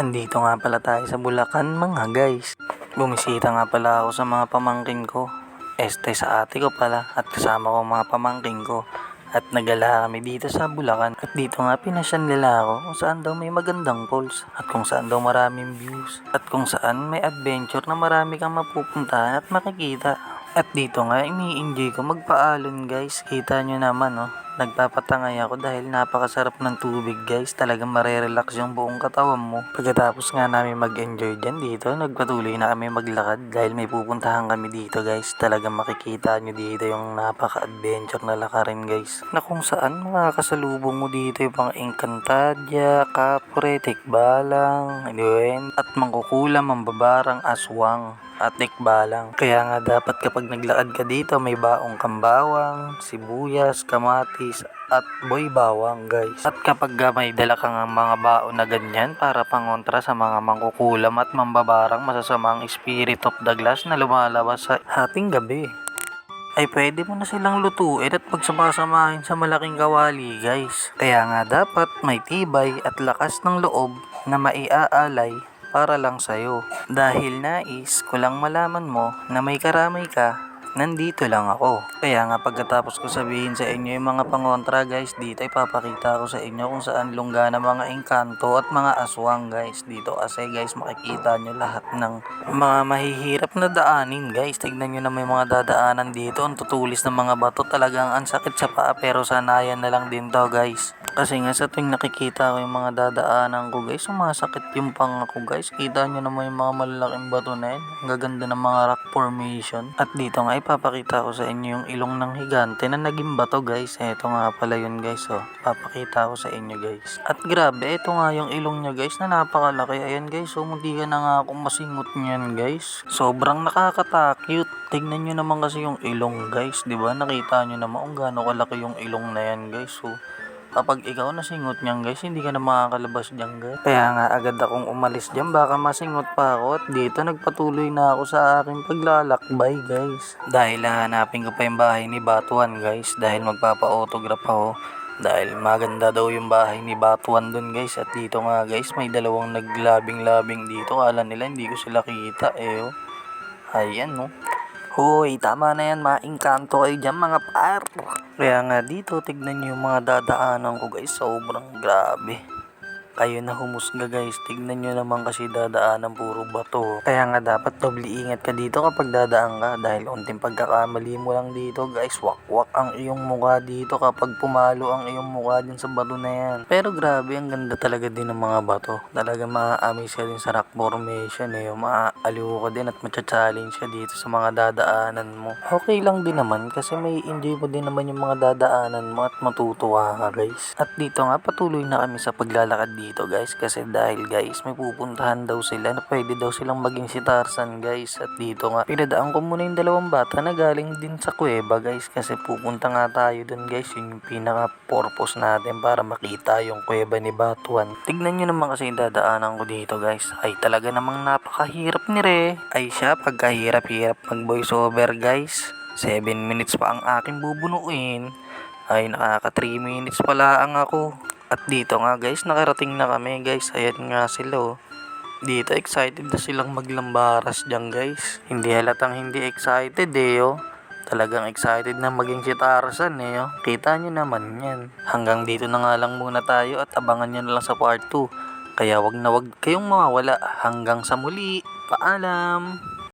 Andito nga pala tayo sa Bulacan mga guys. Bumisita nga pala ako sa mga pamangkin ko. Sa ate ko pala at kasama ko mga pamangkin ko. At nagala kami dito sa Bulacan. At dito nga pinasyan nila ako kung saan daw may magandang falls. At kung saan daw maraming views. At kung saan may adventure na marami kang mapupuntahan at makikita. At dito nga ini-enjoy ko magpaalon guys. Kita nyo naman nagpapatangay ako dahil napakasarap ng tubig guys. Talagang marerelax yung buong katawan mo. Pagkatapos nga namin mag-enjoy dyan dito, nagpatuloy na kami maglakad dahil may pupuntahan kami dito guys. Talagang makikita nyo dito yung napaka-adventure na lakarin guys. Na kung saan makakasalubong mo dito yung mga Encantadia, Capre, Tikbalang, at Mangkukulam, Mambabarang, Aswang at Tikbalang. Kaya nga dapat kapag naglakad ka dito may baong kambawang, sibuyas, kamatis at boy bawang guys. At kapag may dala kang mga baon na ganyan para pangontra sa mga mangkukulam at mambabarang masasamang spirit of the glass na lumalabas sa ating gabi, ay pwede mo na silang lutuin at pagsamasamahin sa malaking kawali guys. Kaya nga dapat may tibay at lakas ng loob na maiaalay para lang sa'yo. Dahil nais ko lang malaman mo na may karamay ka, nandito lang ako. Kaya nga pagkatapos ko sabihin sa inyo yung mga pangontra guys, dito ipapakita ko sa inyo kung saan lungga ng mga engkanto at mga aswang guys. Dito kasi guys makikita nyo lahat ng mga mahihirap na daanin guys. Tignan nyo na may mga dadaanan dito. Ang tutulis ng mga bato, talagang ang sakit sa paa, pero sanayan na lang din to guys. Kasi nga sa tuwing nakikita ko yung mga dadaanan ko guys, sumasakit yung panga ko guys. Kita nyo naman yung mga malalaking bato na yun. Ang gaganda ng mga rock formation. At dito nga ipapakita ko sa inyo yung ilong ng higante na naging bato guys. Ito nga pala yun guys. Papakita ko sa inyo guys. At grabe, ito nga yung ilong niya guys na napakalaki. Ayan guys, munti ka na nga akong masingot niyan guys. Sobrang nakakatakot. Tignan nyo naman kasi yung ilong guys, di ba? Nakita nyo naman kung gaano kalaki yung ilong na yan guys. Kapag ikaw nasingot niyan guys, hindi ka na makakalabas diyan guys. Kaya nga agad akong umalis diyan, baka masingot pa ako. At dito nagpatuloy na ako sa aking paglalakbay guys. Dahil hanapin ko pa yung bahay ni Batuan guys, dahil magpapa-autograph ako. Dahil maganda daw yung bahay ni Batuan dun guys. At dito nga guys, may dalawang naglabing-labing dito. Kala nila hindi ko sila kita Ayan Hoy, tama na yan, maingkanto kayo dyan mga par. Kaya nga dito, tignan nyo yung mga dadaanan ko guys, sobrang grabe. Kayo na humusga guys, tignan nyo naman kasi dadaanan puro bato. Kaya nga dapat doble ingat ka dito kapag dadaan ka, dahil unting pagkakamali mo lang dito guys, wakwak ang iyong mukha dito kapag pumalo ang iyong mukha din sa bato na yan. Pero grabe, ang ganda talaga din ng mga bato. Talaga maa-amaze ka din sa rock formation maaaliw ka din at matcha-challenge ka dito sa mga dadaanan mo. Okay lang din naman kasi may enjoy mo din naman yung mga dadaanan mo at matutuwa ka guys. At dito nga patuloy na kami sa paglalakad dito guys, kasi dahil guys may pupuntahan daw sila na pwede daw silang maging si Tarzan guys. At dito nga pinadaan ko muna yung dalawang bata na galing din sa kuweba guys, kasi pupunta nga tayo dun guys. Yun yung pinaka purpose natin, para makita yung kuweba ni Batuan. Tignan nyo naman kasi yung dadaanan ko dito guys, ay talaga namang napakahirap ni Re. Ay siya, pagkahirap-hirap mag voice over guys, 7 minutes pa ang aking bubunuin, ay nakaka 3 minutes pala ang ako. At dito nga guys, nakarating na kami guys. Ayan nga sila Dito excited na silang maglambaras dyan guys. Hindi halatang hindi excited Talagang excited na maging si Tarzan Kita nyo naman yan. Hanggang dito na nga lang muna tayo at abangan nyo na lang sa part 2. Kaya wag na wag kayong mawawala. Hanggang sa muli. Paalam!